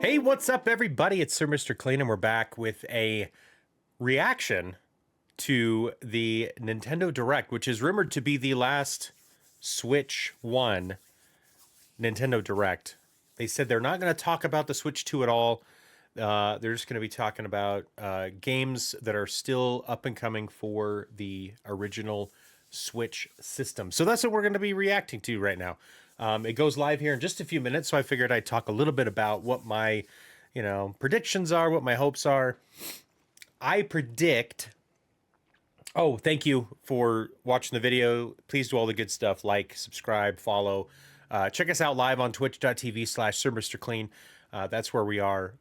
Hey, what's up, everybody? It's SirMrCl3an, and we're back with a reaction to the Nintendo Direct, which is rumored to be the last Switch 1 Nintendo Direct. They said they're not going to talk about the Switch 2 at all. They're just going to be talking about games that are still up and coming for the original Switch system. So that's what we're going to be reacting to right now. It goes live here in just a few minutes, so I figured I'd talk a little bit about what my, predictions are, what my hopes are. I predict. Oh, thank you for watching the video. Please do all the good stuff, like, subscribe, follow. Check us out live on twitch.tv/SirMrCl3an. That's where we are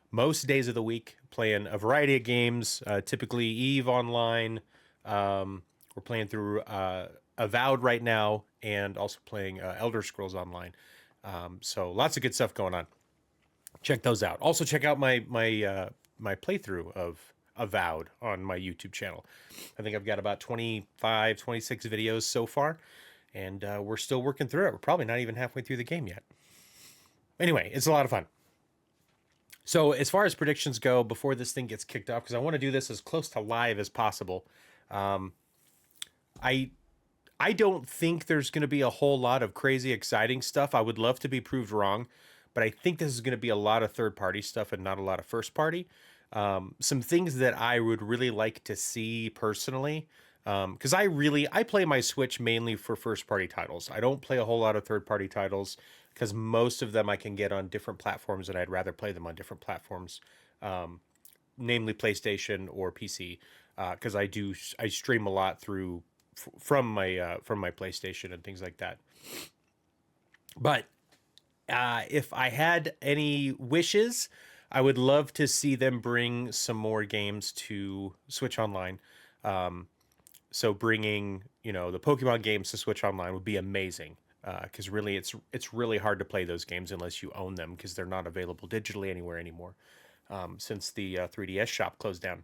most days of the week, playing a variety of games, typically EVE Online. We're playing through Avowed right now, and also playing Elder Scrolls Online. So lots of good stuff going on. Check those out. Also check out my playthrough of Avowed on my YouTube channel. I think I've got about 25, 26 videos so far, and we're still working through it. We're probably not even halfway through the game yet. Anyway, it's a lot of fun. So as far as predictions go, before this thing gets kicked off, because I want to do this as close to live as possible, I don't think there's going to be a whole lot of crazy exciting stuff. I would love to be proved wrong, but I think this is going to be a lot of third-party stuff and not a lot of first-party. Some things that I would really like to see personally, because I play my Switch mainly for first-party titles. I don't play a whole lot of third-party titles because most of them I can get on different platforms, and I'd rather play them on different platforms, namely PlayStation or PC, because I stream a lot through from my PlayStation and things like that. But if I had any wishes, I would love to see them bring some more games to Switch Online. So bringing the Pokemon games to Switch Online would be amazing. Because really, it's really hard to play those games unless you own them, because they're not available digitally anywhere anymore, since the 3DS shop closed down.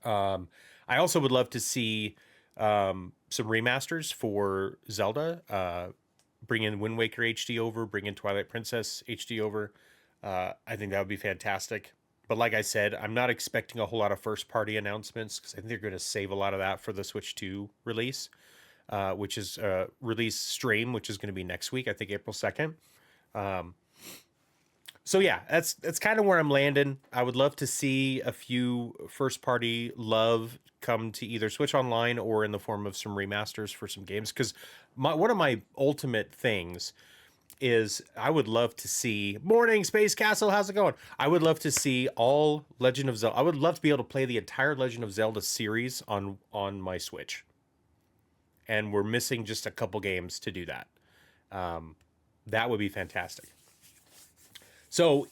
I also would love to see some remasters for Zelda. Bring in Wind Waker HD over, bring in Twilight Princess HD over. I think that would be fantastic. But like I said, I'm not expecting a whole lot of first-party announcements, because I think they're going to save a lot of that for the Switch 2 release, which is release stream, which is going to be next week, I think April 2nd. So yeah, that's kind of where I'm landing. I would love to see a few first-party love come to either Switch Online or in the form of some remasters for some games. Because one of my ultimate things is I would love to see Morning Space Castle. How's it going? I would love to see all Legend of Zelda. I would love to be able to play the entire Legend of Zelda series on my Switch. And we're missing just a couple games to do that. That would be fantastic. So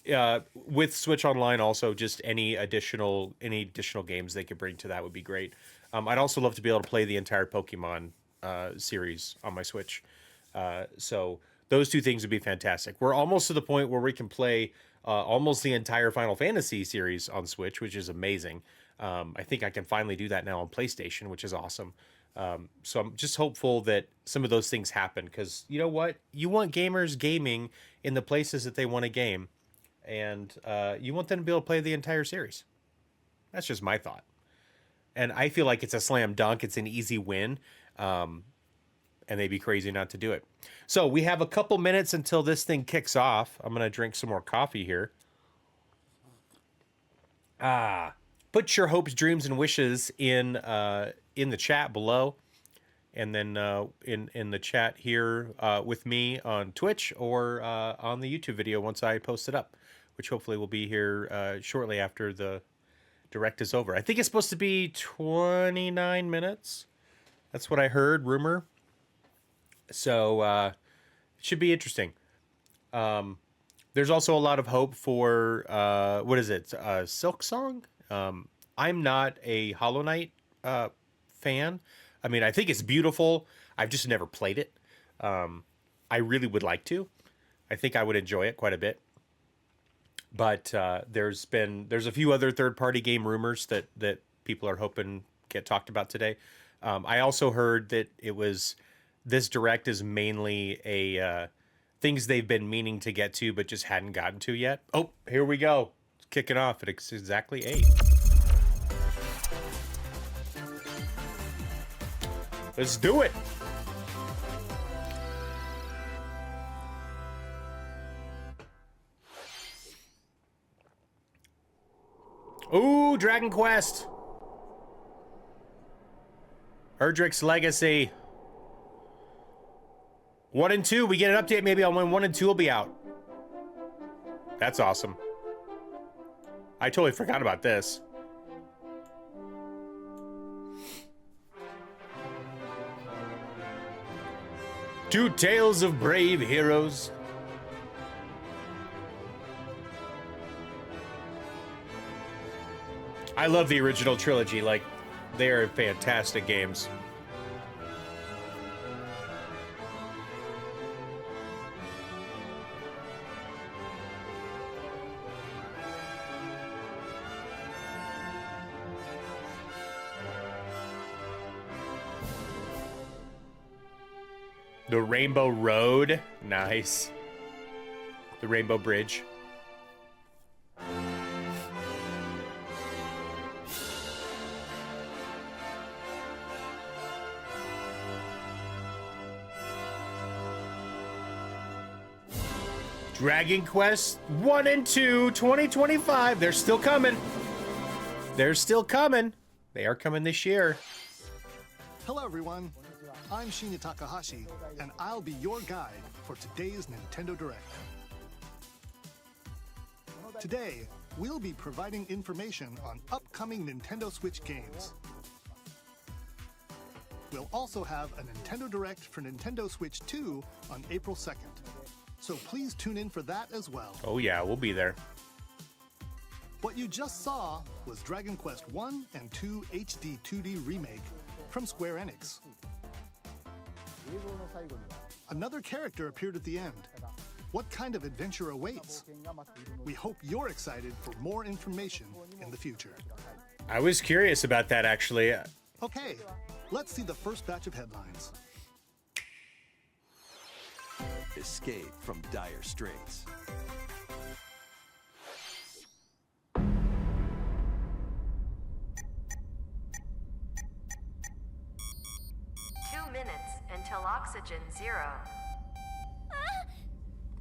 with Switch Online, also just any additional games they could bring to that would be great. I'd also love to be able to play the entire Pokemon series on my Switch. So those two things would be fantastic. We're almost to the point where we can play almost the entire Final Fantasy series on Switch, which is amazing. I think I can finally do that now on PlayStation, which is awesome. So I'm just hopeful that some of those things happen, because you know what? You want gamers gaming in the places that they want to game, and you want them to be able to play the entire series. That's just my thought. And I feel like it's a slam dunk. It's an easy win. And they'd be crazy not to do it. So we have a couple minutes until this thing kicks off. I'm going to drink some more coffee here. Put your hopes, dreams, and wishes in the chat below, and then in the chat here with me on Twitch, or on the YouTube video once I post it up, which hopefully will be here shortly after the Direct is over. I think it's supposed to be 29 minutes. That's what I heard, rumor. So it should be interesting. There's also a lot of hope for what is it? Silk Song. I'm not a Hollow Knight fan. I mean, I think it's beautiful. I've just never played it. I really would like to. I think I would enjoy it quite a bit. But there's a few other third-party game rumors that people are hoping get talked about today. I also heard that this Direct is mainly a things they've been meaning to get to but just hadn't gotten to yet. Oh, here we go. It's kicking off at exactly 8. Let's do it. Ooh, Dragon Quest. Erdrick's Legacy. 1 and 2. We get an update maybe on when 1 and 2 will be out. That's awesome. I totally forgot about this. Two tales of brave heroes. I love the original trilogy. Like, they are fantastic games. The Rainbow Road. Nice. The Rainbow Bridge. Dragon Quest 1 and 2, 2025. They're still coming. They're still coming. They are coming this year. Hello, everyone. I'm Shinya Takahashi, and I'll be your guide for today's Nintendo Direct. Today, we'll be providing information on upcoming Nintendo Switch games. We'll also have a Nintendo Direct for Nintendo Switch 2 on April 2nd. So please tune in for that as well. Oh yeah, we'll be there. What you just saw was Dragon Quest 1 and 2 HD 2D Remake from Square Enix. Another character appeared at the end. What kind of adventure awaits? We hope you're excited for more information in the future. I was curious about that, actually. Okay, let's see the first batch of headlines. Escape from dire straits. 2 minutes until oxygen 0.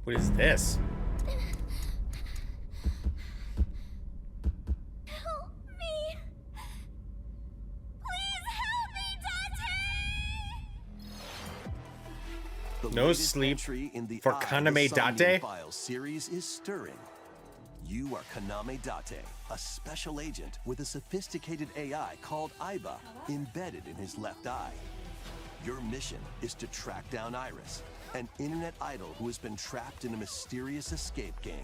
What is this? Help me! Please help me, Dante! The No latest sleep entry in the for Eye of Kaname the Somnium Date? Files series is stirring. You are Kaname Date, a special agent with a sophisticated AI called Aiba embedded in his left eye. Your mission is to track down Iris, an internet idol who has been trapped in a mysterious escape game.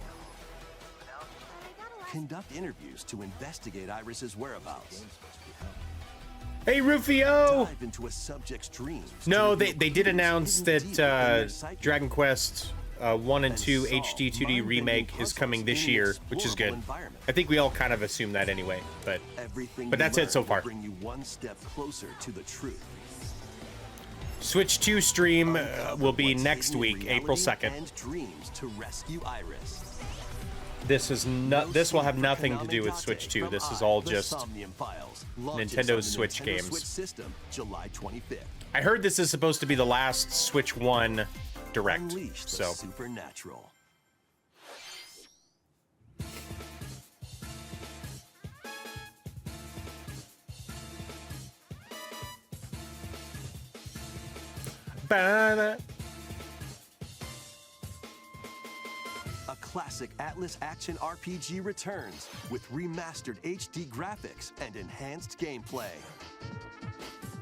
Conduct interviews to investigate Iris's whereabouts. Hey, Rufio! Dive into a subject's dreams. No, to they reveal did clues announce hidden deep within their that psyche. Dragon Quest 1 and 2 solve HD 2D mind-bending remake is puzzles coming this in an year, which is good. explorable environment. I think we all kind of assumed that anyway, but Everything But you that's it learn so will far. Bring you one step closer to the truth. Switch 2 stream will be What's next hidden in week, April reality 2nd. And dreams to rescue Iris. This is this will have nothing to do with Switch 2. This is all just Nintendo Switch games. Switch system, July 25th. I heard this is supposed to be the last Switch 1 Direct. Unleash the So supernatural. Ba-da. A classic Atlas action RPG returns with remastered HD graphics and enhanced gameplay.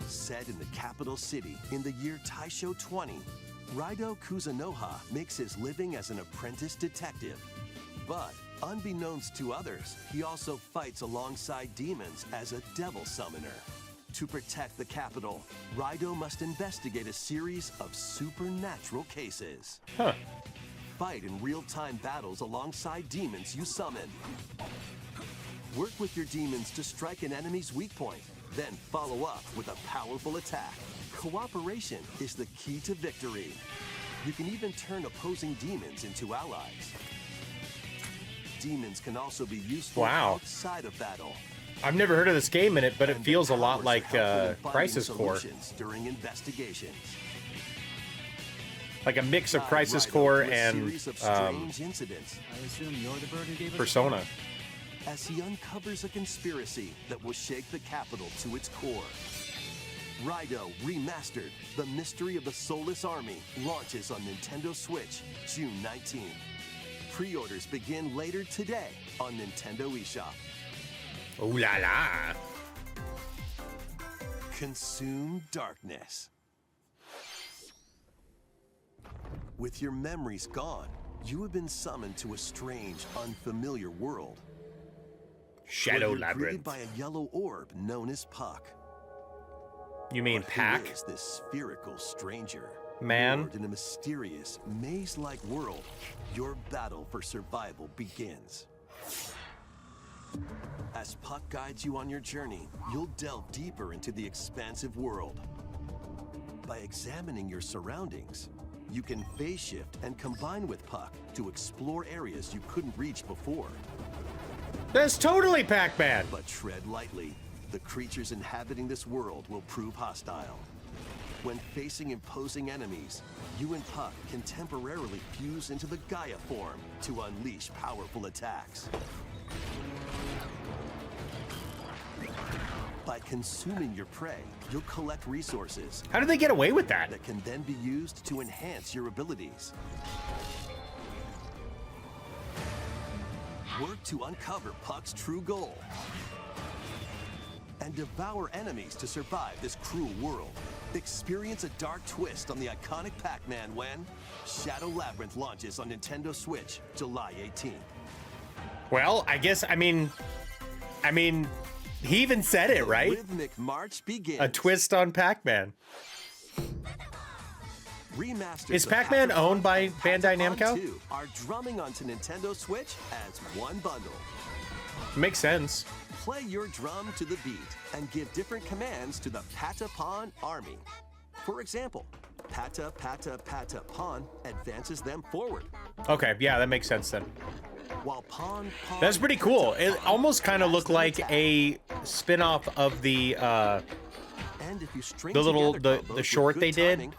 Set in the capital city in the year Taisho 20, Raido Kuzunoha makes his living as an apprentice detective. But unbeknownst to others, he also fights alongside demons as a devil summoner. To protect the capital, Raido must investigate a series of supernatural cases. Huh. Fight in real-time battles alongside demons you summon. Work with your demons to strike an enemy's weak point, then follow up with a powerful attack. Cooperation is the key to victory. You can even turn opposing demons into allies. Demons can also be useful outside of battle. I've never heard of this game in it, but it And feels a their lot powers are like helpful in finding Crisis Core. solutions during investigations. Like a mix of Guide Crisis Rido Core through a and series of strange incidents I assume you're the bird who gave us Persona. as he uncovers a conspiracy that will shake the capital to its core. Rido Remastered, The Mystery of the Soulless Army, launches on Nintendo Switch June 19th. Pre-orders begin later today on Nintendo eShop. Ooh la la. Consume darkness. With your memories gone, you have been summoned to a strange, unfamiliar world. Shadow Where you're greeted Labyrinth. by a yellow orb known as Puck. You mean But who Pack? is this spherical stranger? Man? Moored in a mysterious, maze-like world, your battle for survival begins. As Puck guides you on your journey, you'll delve deeper into the expansive world. By examining your surroundings, you can phase shift and combine with Puck to explore areas you couldn't reach before. That's totally Pac-Man. But tread lightly. The creatures inhabiting this world will prove hostile. When facing imposing enemies, you and Puck can temporarily fuse into the Gaia form to unleash powerful attacks. By consuming your prey, you'll collect resources How did they get away with that? that can then be used to enhance your abilities. Work to uncover Puck's true goal and devour enemies to survive this cruel world. Experience a dark twist on the iconic Pac-Man when Shadow Labyrinth launches on Nintendo Switch July 18th. Well, I mean, he even said it, right? Rhythmic march begins. A twist on Pac-Man. Remasters Is of Pac-Man Patapon owned by and Bandai Patapon Namco? 2 are drumming onto Nintendo Switch as one bundle. Makes sense. Play your drum to the beat and give different commands to the Patapon army. For example, Pata Pata Pata Pawn advances them forward, Okay, yeah, that makes sense then. while Pawn Pawn That's pretty cool. Pata It Pawn almost kind of drives looked them like attack. a spin-off of the And if you string the little- together the combos with short good they did, timing,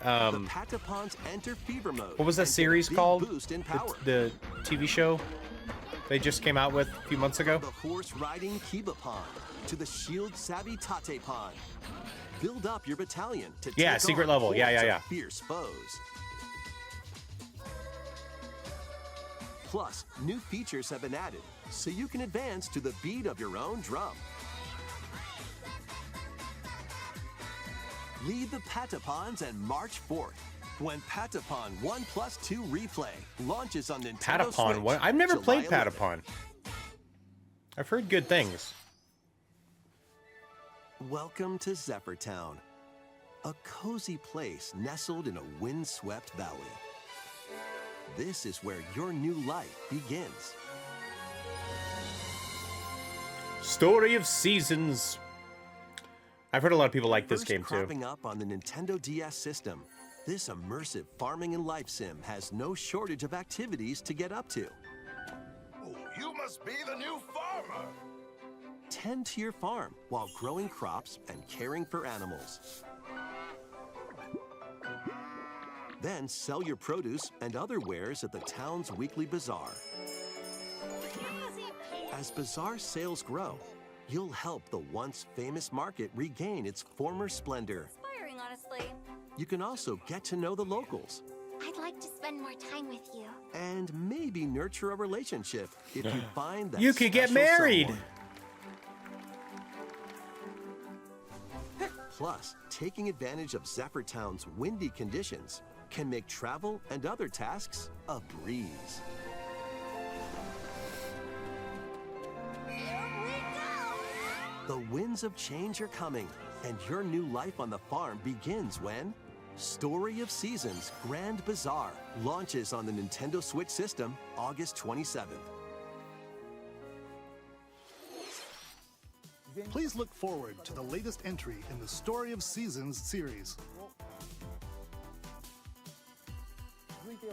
the Patapons enter fever mode. what was that and get a series big called? Boost in power. The TV show they just came out with a few months ago. The horse riding Kiba Pawn to the shield savvy Tate Pawn. Build up your battalion to Yeah, take secret on level. Yeah, hordes yeah, of fierce foes. Plus, new features have been added, so you can advance to the beat of your own drum. Lead the Patapons and march forth when Patapon 1+2 Replay launches on Nintendo Patapon. Switch. What? I've never July played 11th. Patapon. I've heard good things. Welcome to Zephyr Town, a cozy place nestled in a windswept valley. This is where your new life begins. Story of Seasons. I've heard a lot of people like this First game too. cropping up on the Nintendo DS system, this immersive farming and life sim has no shortage of activities to get up to. Oh, you must be the new farmer. Tend to your farm while growing crops and caring for animals. Then sell your produce and other wares at the town's weekly bazaar. As bazaar sales grow, you'll help the once famous market regain its former splendor. Inspiring, honestly. You can also get to know the locals I'd like to spend more time with you. and maybe nurture a relationship if you find that You could get special married. someone. Plus, taking advantage of Zephyr Town's windy conditions can make travel and other tasks a breeze. Here we go! The winds of change are coming, and your new life on the farm begins when Story of Seasons Grand Bazaar launches on the Nintendo Switch system August 27th. Please look forward to the latest entry in the Story of Seasons series.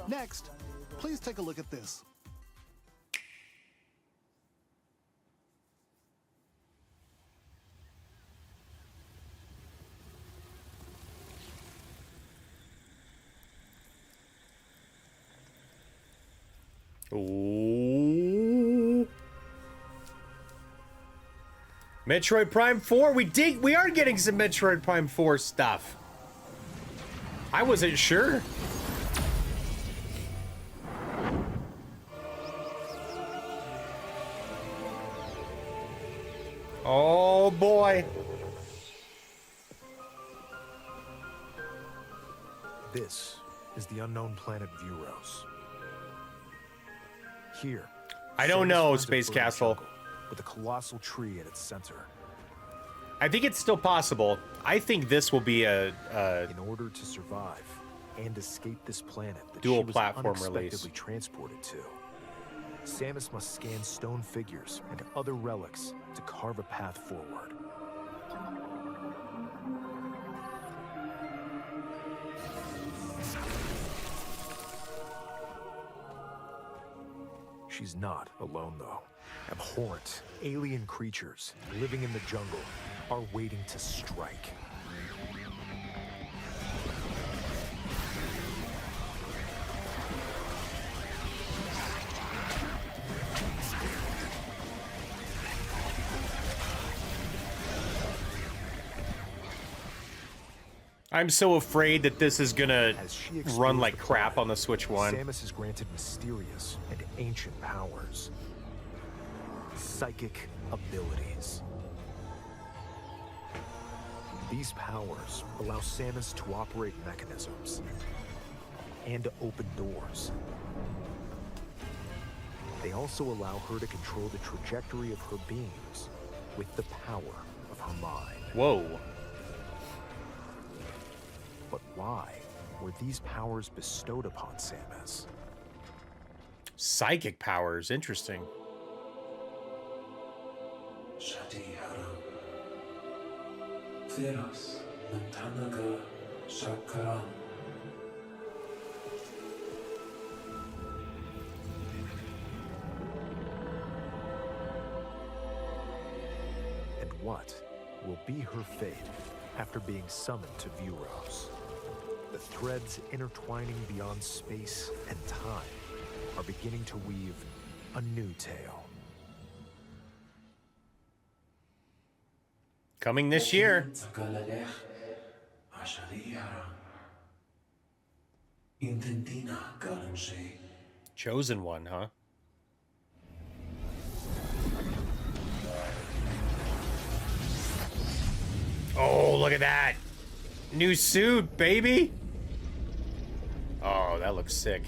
Next, please take a look at this. Ooh. Metroid Prime 4. We are getting some Metroid Prime 4 stuff. I wasn't sure. Oh boy. This is the unknown planet Vuros. Here, I don't Samus know, finds a Space burning Castle. jungle with a colossal tree at its center. I think it's still possible. I think this will be a In order to survive and escape this planet that Dual she was platform unexpectedly release. transported to, Samus must scan stone figures and other relics to carve a path forward. She's not alone, though. Abhorrent, alien creatures living in the jungle are waiting to strike. I'm so afraid that this is gonna As she run explores like the crap planet, on the Switch 1. Samus is granted mysterious and ancient powers. Psychic abilities. These powers allow Samus to operate mechanisms and to open doors. They also allow her to control the trajectory of her beams with the power of her mind. Whoa. But why were these powers bestowed upon Samus? Psychic powers, interesting. And what will be her fate after being summoned to Vuros? The threads intertwining beyond space and time are beginning to weave a new tale. Coming this year. Chosen one, huh? Oh, look at that. New suit, baby. Oh, that looks sick.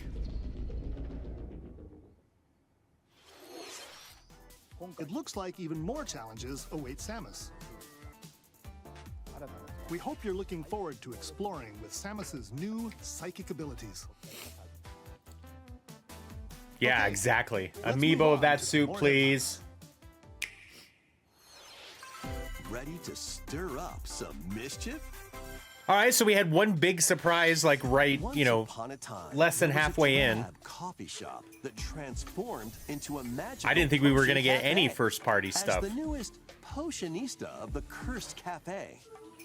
It looks like even more challenges await Samus. We hope you're looking forward to exploring with Samus's new psychic abilities. Yeah, Okay, exactly. let's move Amiibo on of that to suit, more please. Ready to stir up some mischief? All right, so we had one big surprise, like right, Once you know, upon a time, less than there was a halfway in. drab coffee shop that transformed into a magical I didn't think we were potion gonna get any cafe. first-party stuff. As the newest potionista of the Cursed Cafe,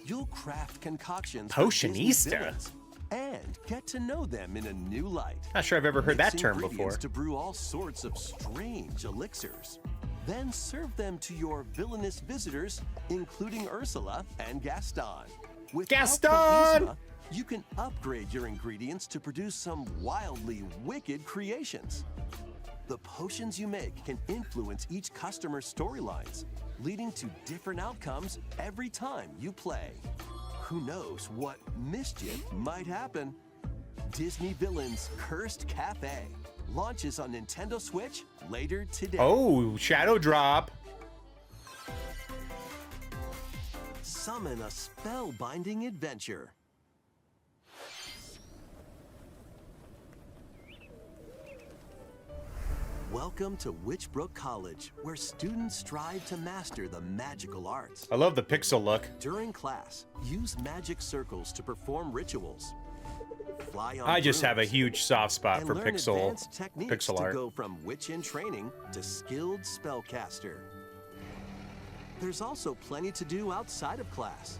you'll craft concoctions for Disney Potionista? villains and get to know them in a new light. Not sure I've ever heard that Mix term ingredients before. to brew all sorts of strange elixirs. Then serve them to your villainous visitors, including Ursula and Gaston. With Gaston! Alphabisma, you can upgrade your ingredients to produce some wildly wicked creations. The potions you make can influence each customer's storylines, leading to different outcomes every time you play. Who knows what mischief might happen? Disney Villains Cursed Cafe launches on Nintendo Switch later today. Oh, Shadow Drop. Summon a spellbinding adventure. Welcome to Witchbrook College, where students strive to master the magical arts. I love the pixel look. During class, use magic circles to perform rituals. fly on I just have a brooms, huge soft spot and for learn advanced techniques pixel to art. go from witch in training to skilled spellcaster. There's also plenty to do outside of class.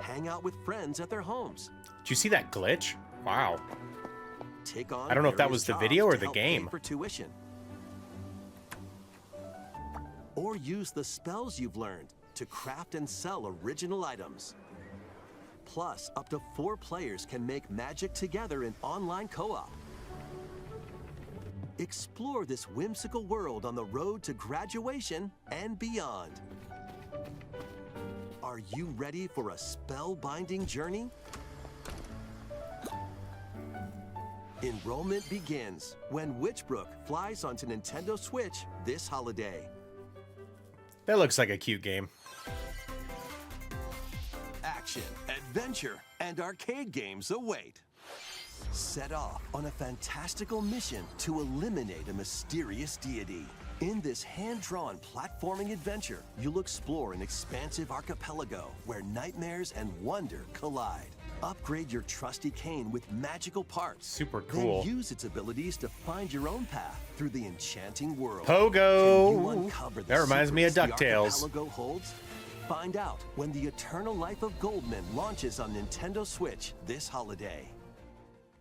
Hang out with friends at their homes. Did you see that glitch? Wow. Take on I don't know if that various was the jobs video or to the help pay game. for tuition. Or use the spells you've learned to craft and sell original items. Plus, up to 4 players can make magic together in online co-op. Explore this whimsical world on the road to graduation and beyond. Are you ready for a spellbinding journey? Enrollment begins when Witchbrook flies onto Nintendo Switch this holiday. That looks like a cute game. Action, adventure, and arcade games await. Set off on a fantastical mission to eliminate a mysterious deity. In this hand-drawn platforming adventure, you'll explore an expansive archipelago where nightmares and wonder collide. Upgrade your trusty cane with magical parts. Super cool. Then use its abilities to find your own path through the enchanting world. Pogo! Can you uncover the That reminds me of secrets the DuckTales. archipelago holds? Find out when The Eternal Life of Goldman launches on Nintendo Switch this holiday.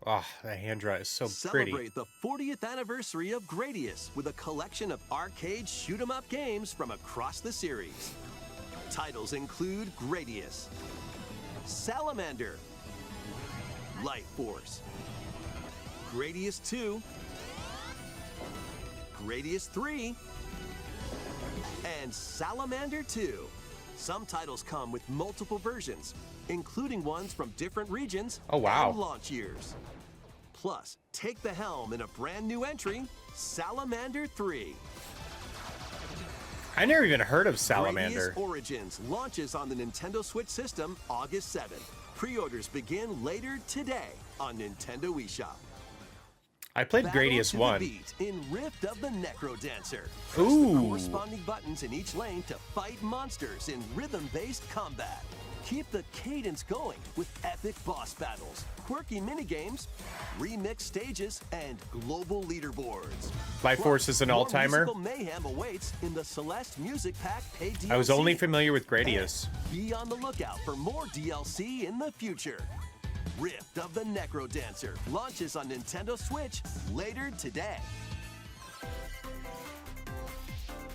Oh, that hand draw is so pretty. Celebrate the 40th anniversary of Gradius with a collection of arcade shoot-'em-up games from across the series. Titles include Gradius, Salamander, Light Force, Gradius 2, Gradius 3, and Salamander 2. Some titles come with multiple versions, including ones from different regions Oh, wow. and launch years. Plus, take the helm in a brand new entry, Salamander 3. I never even heard of Salamander. Gradius Origins launches on the Nintendo Switch system August 7th. Pre-orders begin later today on Nintendo eShop. I played Battle Gradius to 1. the beat in Rift of the Necro Dancer. Press the Ooh. corresponding buttons in each lane to fight monsters in rhythm-based combat. Keep the cadence going with epic boss battles, quirky minigames, remix stages, and global leaderboards. Life Force is an More all-timer. musical mayhem awaits in the Celeste Music Pack paid DLC. I was only familiar with Gradius. And be on the lookout for more DLC in the future. Rift of the Necro Dancer launches on Nintendo Switch later today.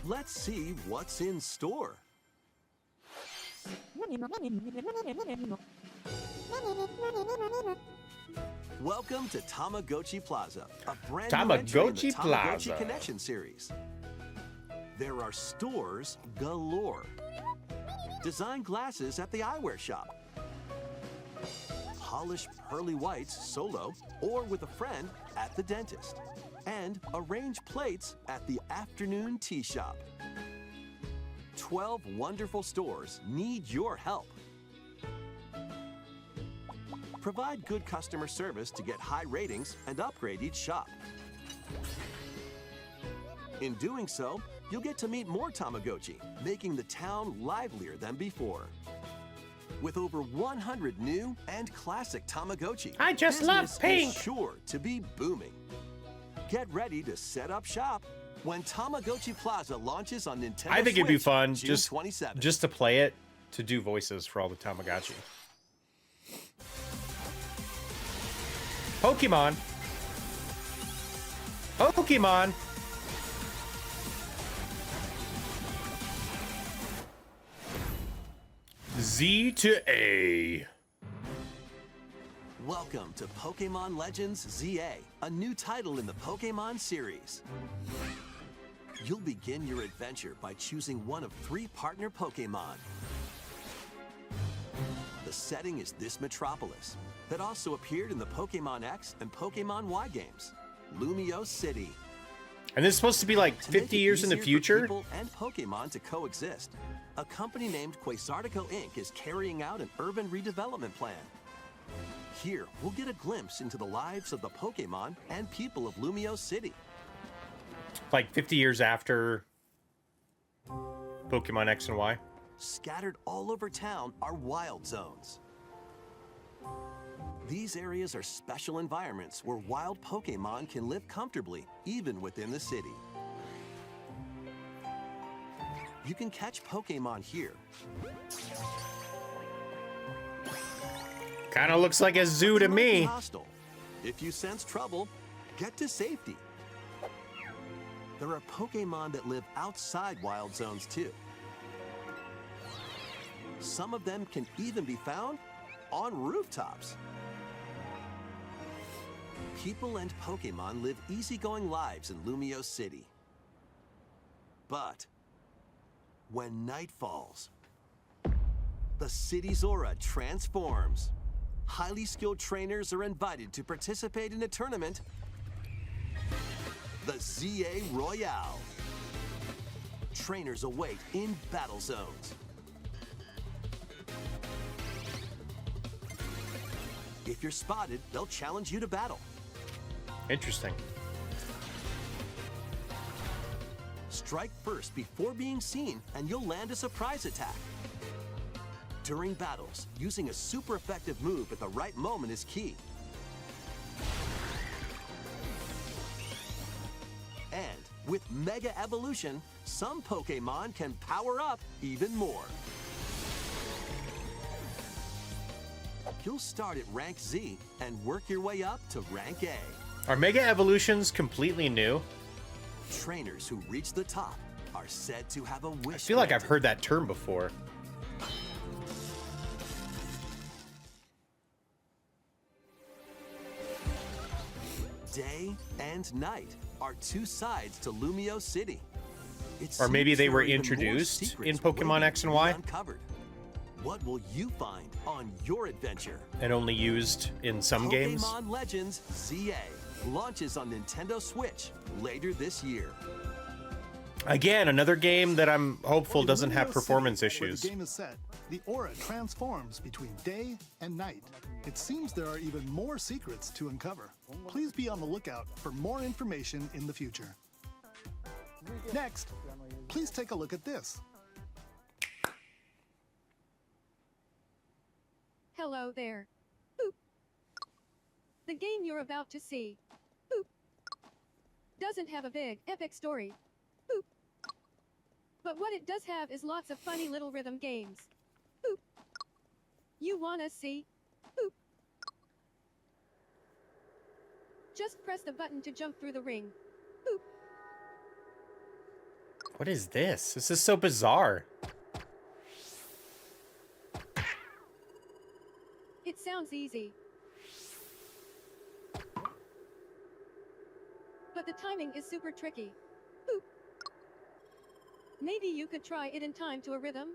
Let's see what's in store. Welcome to Tamagotchi Plaza, a brand new entry in the Tamagotchi Tamagotchi Plaza. Connection series. There are stores galore. Design glasses at the eyewear shop. Polish pearly whites solo or with a friend at the dentist. And arrange plates at the afternoon tea shop. 12 wonderful stores need your help. Provide good customer service to get high ratings and upgrade each shop. In doing so, you'll get to meet more Tamagotchi, making the town livelier than before. With over 100 new and classic Tamagotchi, I just love business pink. is sure to be booming. Get ready to set up shop when Tamagotchi Plaza launches on Nintendo I think it'd be Switch fun June just 27th. to play it, to do voices for all the Tamagotchi. Pokemon. Pokemon. Z to A. Welcome to Pokemon Legends ZA, a new title in the Pokemon series. You'll begin your adventure by choosing one of 3 partner Pokemon. The setting is this metropolis that also appeared in the Pokemon X and Pokemon Y games, Lumio City. And this is supposed to be like To make 50 it years in the easier for future? people and Pokemon to coexist, a company named Quasartico Inc. is carrying out an urban redevelopment plan. Here, we'll get a glimpse into the lives of the Pokemon and people of Lumio City. Like 50 years after Pokemon X and Y? Scattered all over town are wild zones. These areas are special environments where wild Pokémon can live comfortably, even within the city. You can catch Pokémon here. Kind of looks like a zoo to They might be me. hostile. If you sense trouble, get to safety. There are Pokémon that live outside wild zones too. Some of them can even be found on rooftops. People and Pokémon live easygoing lives in Lumio City. But when night falls, the city's aura transforms. Highly skilled trainers are invited to participate in a tournament, the ZA Royale. Trainers await in battle zones. If you're spotted, they'll challenge you to battle. Interesting. Strike first before being seen, and you'll land a surprise attack. During battles, using a super effective move at the right moment is key. And with Mega Evolution, some Pokémon can power up even more. You'll start at rank Z and work your way up to rank A. Are Mega Evolutions completely new? Trainers who reach the top are said to have a wish. I feel like I've granted. heard that term before. Day and night are two sides to Lumio City. It Or maybe seems they there were are even more introduced secrets in Pokemon waiting X to and be Y? uncovered. What will you find on your adventure? And only used in some games? Pokemon Legends ZA launches on Nintendo Switch later this year. Again, another game that I'm hopeful In doesn't have Lumio performance City, where issues. the game is set, the aura transforms between day and night. It seems there are even more secrets to uncover. Please be on the lookout for more information in the future. Next, please take a look at this. Hello there. Boop. The game you're about to see, boop, doesn't have a big, epic story. Boop. But what it does have is lots of funny little rhythm games. Boop. You wanna see? Boop. Just press the button to jump through the ring. Boop. What is this? This is so bizarre. It sounds easy. But the timing is super tricky. Boop. Maybe you could try it in time to a rhythm?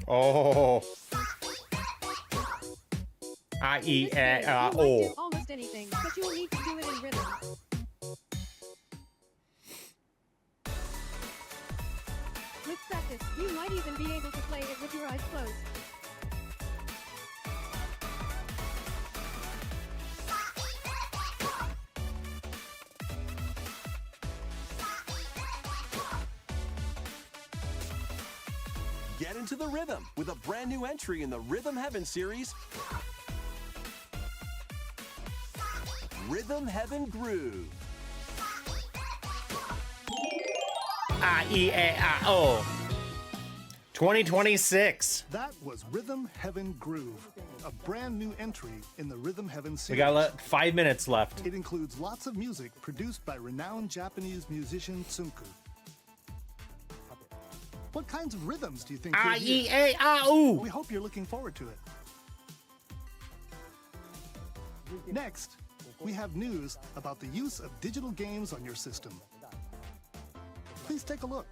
Oh. You might O. do almost anything, but you'll need to do it in rhythm. With practice, you might even be able to play it with your eyes closed. Get into the rhythm with a brand new entry in the Rhythm Heaven series, Rhythm Heaven Groove. O. 2026. That was Rhythm Heaven Groove, a brand new entry in the Rhythm Heaven series. We got 5 minutes left. It includes lots of music produced by renowned Japanese musician Tsunku. What kinds of rhythms do you think you'll hear? O. We hope you're looking forward to it. Next, we have news about the use of digital games on your system. Please take a look.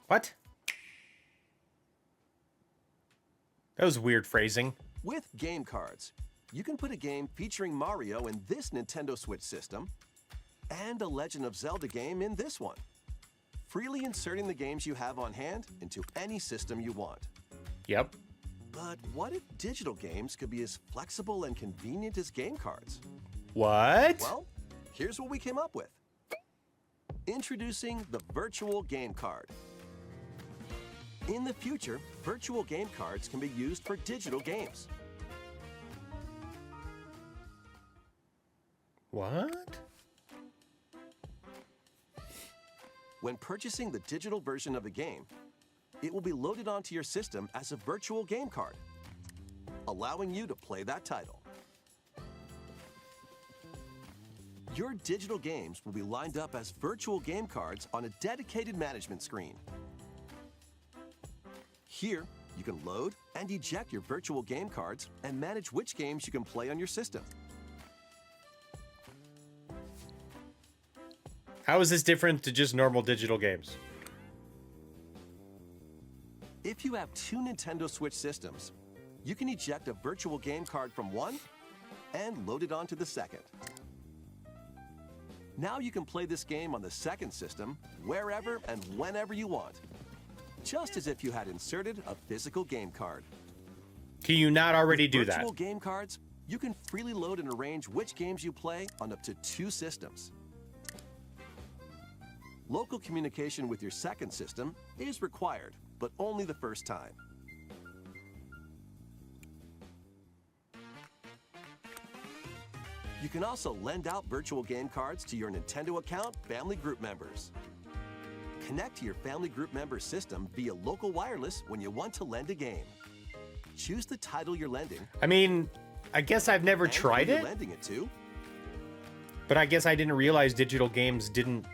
What? That was weird phrasing. With game cards, you can put a game featuring Mario in this Nintendo Switch system and a Legend of Zelda game in this one, freely inserting the games you have on hand into any system you want. Yep. But what if digital games could be as flexible and convenient as game cards? What? Well, here's what we came up with. Introducing the virtual game card. In the future, virtual game cards can be used for digital games. What? When purchasing the digital version of a game, it will be loaded onto your system as a virtual game card, allowing you to play that title. Your digital games will be lined up as virtual game cards on a dedicated management screen. Here, you can load and eject your virtual game cards and manage which games you can play on your system. How is this different to just normal digital games? If you have two Nintendo Switch systems, you can eject a virtual game card from one and load it onto the second. Now you can play this game on the second system wherever and whenever you want, just as if you had inserted a physical game card. Can you not already do that? Virtual game cards, you can freely load and arrange which games you play on up to two systems. Local communication with your second system is required, but only the first time. You can also lend out virtual game cards to your Nintendo account family group members. Connect to your family group member system via local wireless when you want to lend a game. Choose the title you're lending. I mean, I guess I've never and tried who you're it, lending it to. but I guess I didn't realize digital games didn't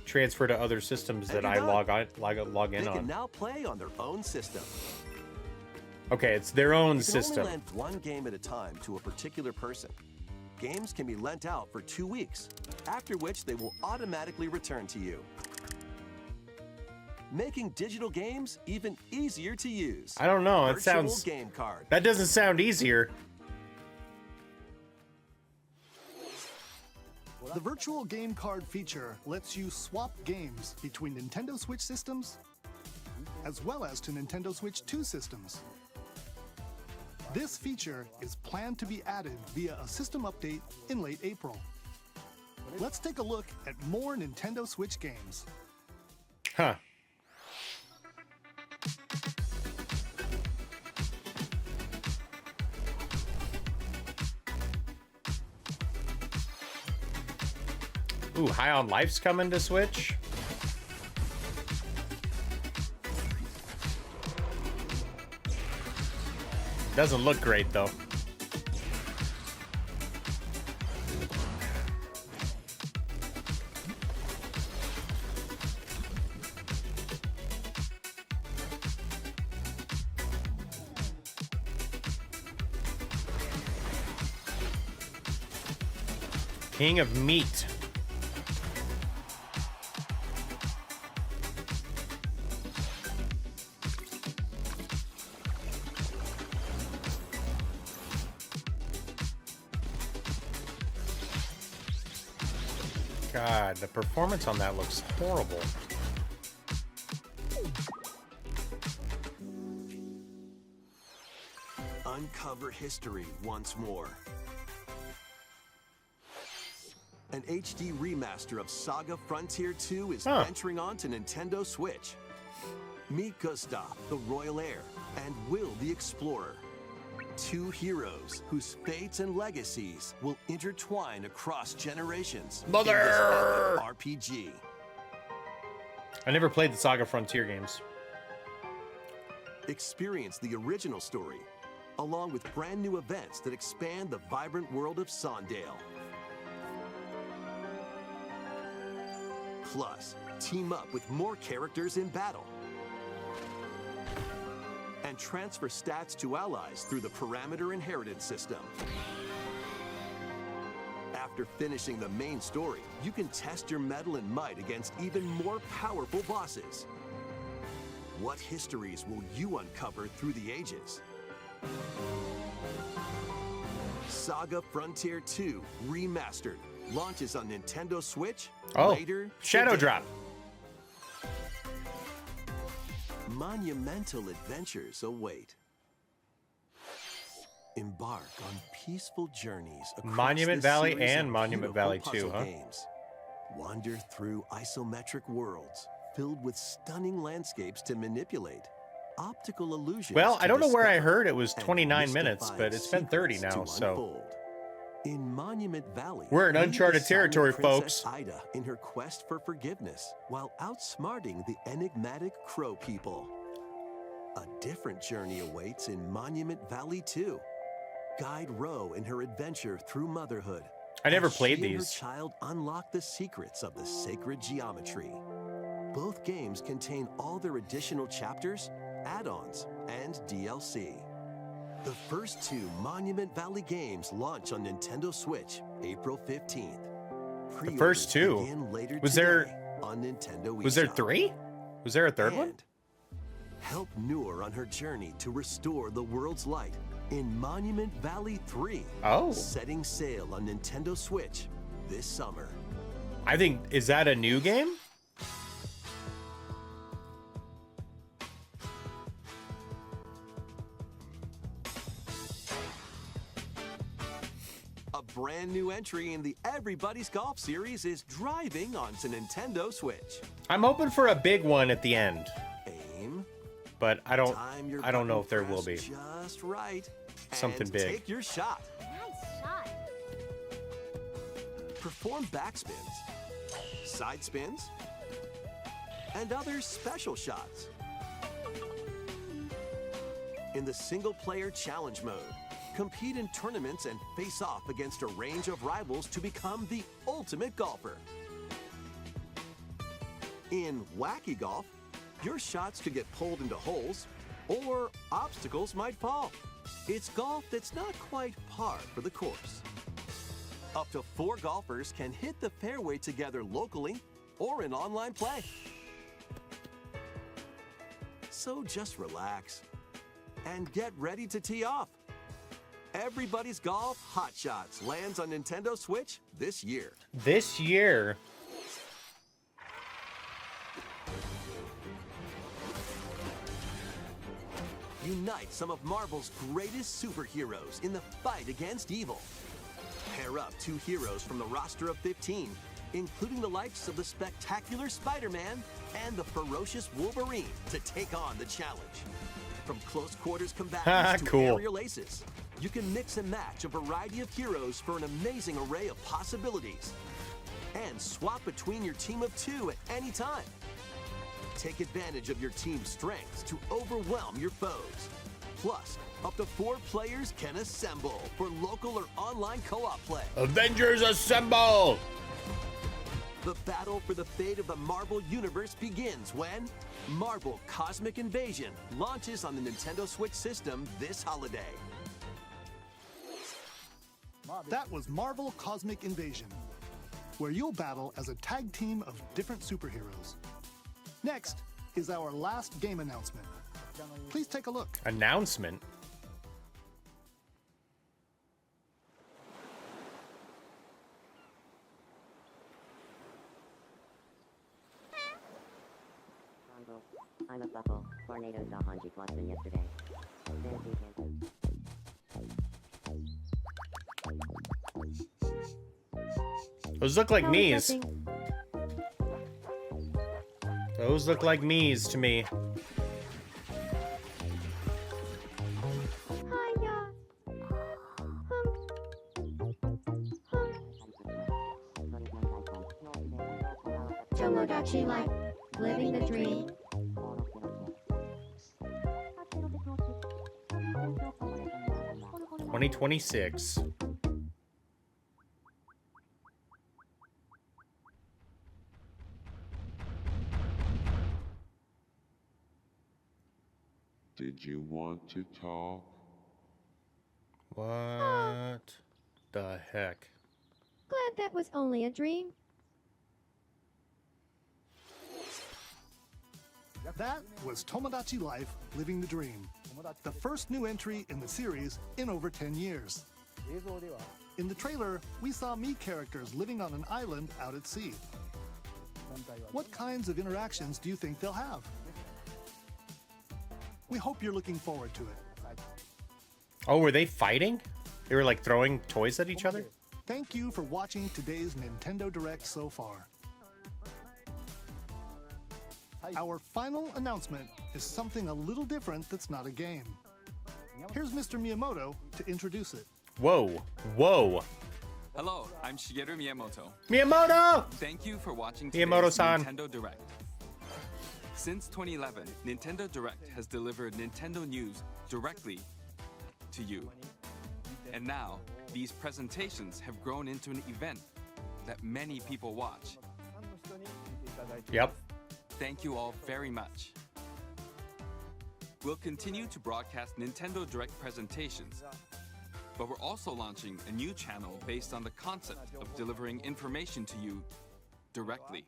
transfer to other systems that I you're log They in can on. now play on their own system. Okay, it's their own You can system. only lend one game at a time to a particular person. Games can be lent out for 2 weeks, after which they will automatically return to you. Making digital games even easier to use. I don't know. It Virtual sounds game card. that doesn't sound easier. The virtual game card feature lets you swap games between Nintendo Switch systems as well as to Nintendo Switch 2 systems. This feature is planned to be added via a system update in late April. Let's take a look at more Nintendo Switch games. Huh. Ooh, High on Life's coming to Switch. Doesn't look great though. King of Meat. God, the performance on that looks horrible. Uncover history once more. An HD remaster of Saga Frontier 2 is venturing on to Nintendo Switch. Meet Gustav, the Royal Heir, and Will the Explorer. Two heroes whose fates and legacies will intertwine across generations. Mother! In this epic RPG. I never played the Saga Frontier games. Experience the original story, along with brand new events that expand the vibrant world of Sondale. Plus, team up with more characters in battle. And transfer stats to allies through the parameter inheritance system. After finishing the main story, you can test your mettle and might against even more powerful bosses. What histories will you uncover through the ages? Saga Frontier 2 Remastered launches on Nintendo Switch later Shadow today. Drop. Monumental adventures await. Embark on peaceful journeys across Monument this Valley series and of Monument beautiful Valley 2, puzzle huh? games. Wander through isometric worlds filled with stunning landscapes to manipulate, optical illusions. Well, I to don't know where I discover, heard it was and 29 minutes, mystifying but it's been 30 secrets now, to so unfold. In Monument Valley, we're in meet uncharted the territory, silent Princess folks. Ida in her quest for forgiveness, while outsmarting the enigmatic Crow people. A different journey awaits in Monument Valley 2. Guide Ro in her adventure through motherhood. I never as played she and these. her child unlock the secrets of the sacred geometry. Both games contain all their additional chapters, add-ons, and DLC. The first two Monument Valley games launch on Nintendo Switch April 15th. The first two? Begin later Was today there- on Nintendo Was there eShop. 3? Was there a third one? And help Noor on her journey to restore the world's light in Monument Valley 3. Oh. Setting sail on Nintendo Switch this summer. I think, is that a new game? A brand new entry in the Everybody's Golf series is driving onto Nintendo Switch. I'm hoping for a big one at the end, Aim, but I don't time know your if there will button be. just right. Something and big. Take your shot. Nice shot. Perform backspins, side spins, and other special shots. In the single-player challenge mode, compete in tournaments and face off against a range of rivals to become the ultimate golfer. In Wacky Golf, your shots could get pulled into holes, or obstacles might fall. It's golf that's not quite par for the course. Up to 4 golfers can hit the fairway together locally or in online play. So just relax and get ready to tee off. Everybody's Golf Hot Shots lands on Nintendo Switch this year. This year. Unite some of Marvel's greatest superheroes in the fight against evil. Pair up 2 heroes from the roster of 15, including the likes of the spectacular Spider-Man and the ferocious Wolverine, to take on the challenge. From close quarters combatants to Cool. aerial aces, you can mix and match a variety of heroes for an amazing array of possibilities. And swap between your team of 2 at any time. Take advantage of your team's strengths to overwhelm your foes. Plus, up to 4 players can assemble for local or online co-op play. Avengers Assemble! The battle for the fate of the Marvel Universe begins when Marvel Cosmic Invasion launches on the Nintendo Switch system this holiday. That was Marvel Cosmic Invasion, where you'll battle as a tag team of different superheroes. Next is our last game announcement. Please take a look. Announcement. I'm a buckle. Tornadoes off on Boston yesterday. Those look like Probably me's. nothing. Those look like me's to me. Hiya. Tomodachi Life. Living the dream. $2026. Did you want to talk? What the heck? Glad that was only a dream. That was Tomodachi Life Living the Dream, the first new entry in the series in over 10 years. In the trailer, we saw Mii characters living on an island out at sea. What kinds of interactions do you think they'll have? We hope you're looking forward to it. Oh, were they fighting? They were like throwing toys at each other? Thank you for watching today's Nintendo Direct so far. Our final announcement is something a little different that's not a game. Here's Mr. Miyamoto to introduce it. Whoa. Whoa. Hello, I'm Shigeru Miyamoto. Miyamoto! Thank you for watching today's Miyamoto-san. Nintendo Direct. Since 2011, Nintendo Direct has delivered Nintendo news directly to you. And now, these presentations have grown into an event that many people watch. Yep. Thank you all very much. We'll continue to broadcast Nintendo Direct presentations, but we're also launching a new channel based on the concept of delivering information to you directly.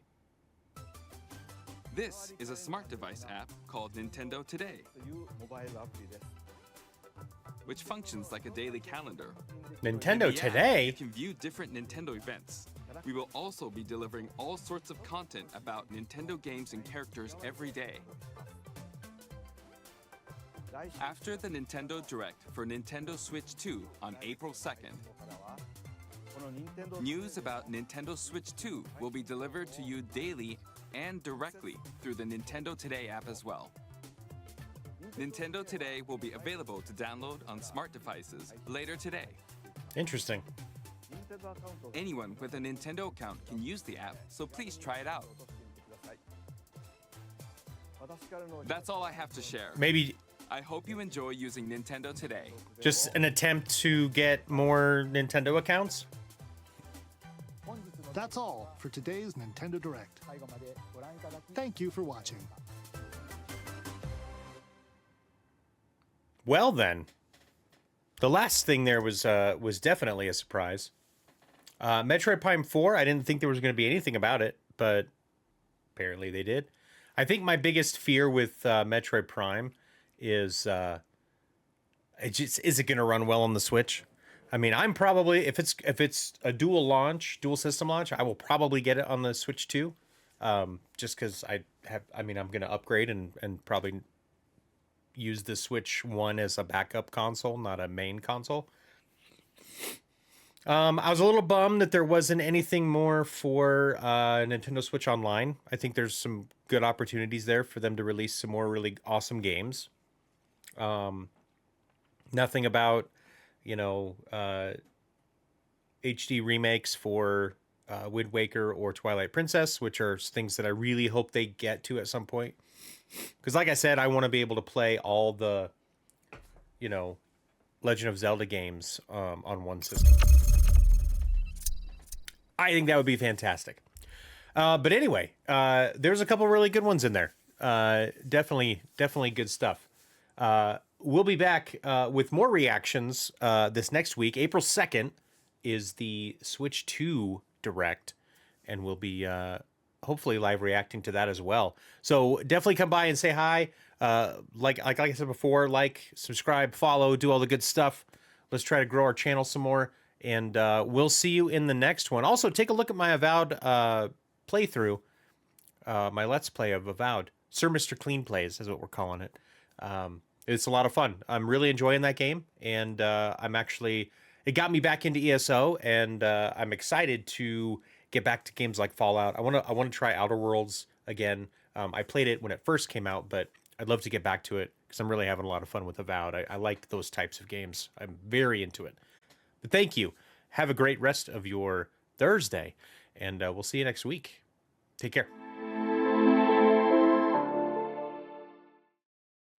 This is a smart device app called Nintendo Today, which functions like a daily calendar. Nintendo In the app, Today? you can view different Nintendo events. We will also be delivering all sorts of content about Nintendo games and characters every day. After the Nintendo Direct for Nintendo Switch 2 on April 2nd, news about Nintendo Switch 2 will be delivered to you daily and directly through the Nintendo Today app as well. Nintendo Today will be available to download on smart devices later today. Interesting. Anyone with a Nintendo account can use the app, so please try it out. That's all I have to share. Maybe I hope you enjoy using Nintendo Today. just an attempt to get more Nintendo accounts? That's all for today's Nintendo Direct. Thank you for watching. Well then, the last thing there was definitely a surprise. Metroid Prime 4, I didn't think there was going to be anything about it, but apparently they did. I think my biggest fear with Metroid Prime is is it going to run well on the Switch? I mean, I'm probably, if it's a dual system launch, I will probably get it on the Switch too. Just because I'm going to upgrade and probably use the Switch 1 as a backup console, not a main console. I was a little bummed that there wasn't anything more for Nintendo Switch Online. I think there's some good opportunities there for them to release some more really awesome games. Nothing about, HD remakes for Wind Waker or Twilight Princess, which are things that I really hope they get to at some point. Because like I said, I want to be able to play all the, Legend of Zelda games on one system. I think that would be fantastic. But anyway, there's a couple really good ones in there. Definitely good stuff. We'll be back with more reactions this next week. April 2nd is the Switch 2 Direct, and we'll be hopefully live reacting to that as well. So definitely come by and say hi. Like I said before, subscribe, follow, do all the good stuff. Let's try to grow our channel some more, and we'll see you in the next one. Also, take a look at my Avowed playthrough, my Let's Play of Avowed. SirMrCl3an Plays is what we're calling it. It's a lot of fun. I'm really enjoying that game, and it got me back into ESO, and I'm excited to get back to games like Fallout. I want to try Outer Worlds again. I played it when it first came out, but I'd love to get back to it because I'm really having a lot of fun with Avowed. I like those types of games. I'm very into it. But thank you. Have a great rest of your Thursday, and we'll see you next week. Take care.